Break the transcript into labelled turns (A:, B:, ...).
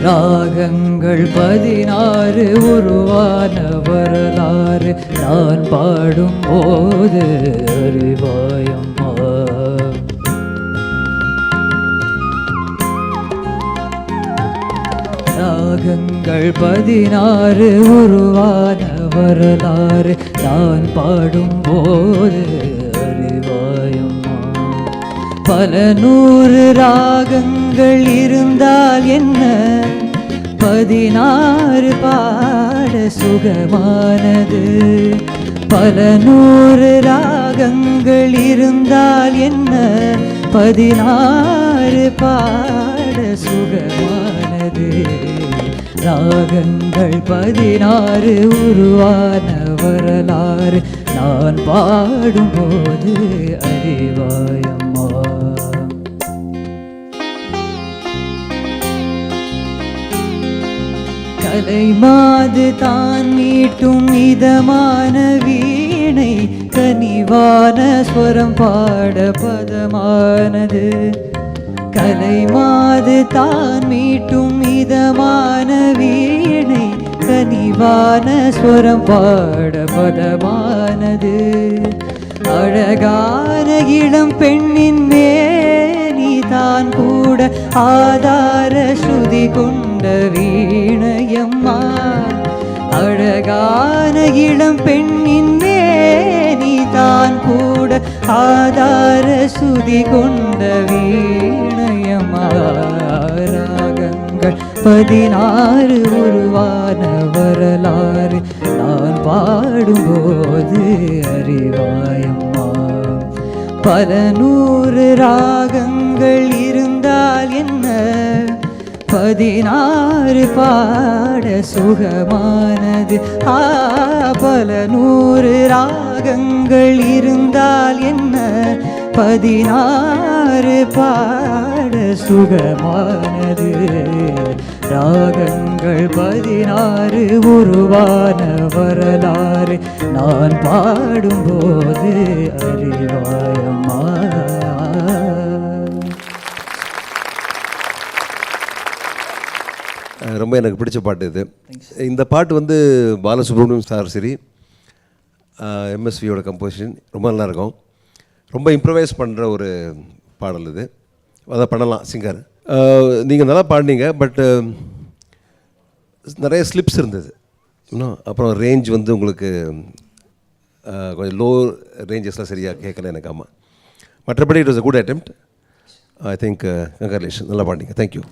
A: ராகங்கள் 16 உருவான வரலாறு நான் பாடும் போது அறிவாயம்மா. ராகங்கள் 16 உருவான வரலாறு நான் பாடும் போது அறிவாயம்மா. பல 100 ராகங்கள் இருந்தால் என்ன, 16 பாட சுகமானது. பல 100 ராகங்கள் இருந்தால் என்ன, 16 பாட சுகமானது. ராகங்கள் 16 உருவான வரலாறு நான் பாடும்போது அறிவாயம்மா. கலைமாது தான் மீட்டும் இதமான வீணை, கனிவான ஸ்வரம் பாட பதமானது. கலைமாது தான் மீட்டும் இதமான வீணை, கனிவான ஸ்வரம் பாட பதமானது. அழகான இளம் பெண்ணின் மேனி தான் கூட ஆதார ஸ்ருதி கொண்ட வீணையம்மா. அழகான இளம் பெண்ணின் மேனி தான் கூட ஆதார ஸ்ருதி கொண்ட வீணையம்மா. ராகங்கள் 16 உருவான வரலாறு நான் பாடும்போது அறிவாயம்மா. பல 100 ராகங்கள் இருந்தால் என்ன, 16 பாட சுகமானது. பல 100 ராகங்கள் இருந்தால் என்ன, 16 பாட சுகமானது. ராகங்கள் 16 உருவான வரலாறு நான் பாடும்போது அறிவாயம்மா.
B: ரொம்ப எனக்கு பிடிச்ச பாட்டு இது. இந்த பாட்டு வந்து பாலசுப்ரமணியம் சார் சரி, எம்எஸ்வியோட கம்போசிஷன் ரொம்ப நல்லாயிருக்கும். ரொம்ப இம்ப்ரவைஸ் பண்ணுற ஒரு பாடல் இது. அதை பண்ணலாம் சிங்கர். நீங்கள் நல்லா பாடினீங்க, பட் நிறைய ஸ்லிப்ஸ் இருந்தது இன்னும். அப்புறம் ரேஞ்ச் வந்து உங்களுக்கு கொஞ்சம் லோ ரேஞ்சஸ்லாம் சரியாக கேட்கல எனக்கு. ஆமாம், மற்றபடி it was a good attempt. I think congratulation, நல்லா பாடினீங்க. தேங்க்யூ.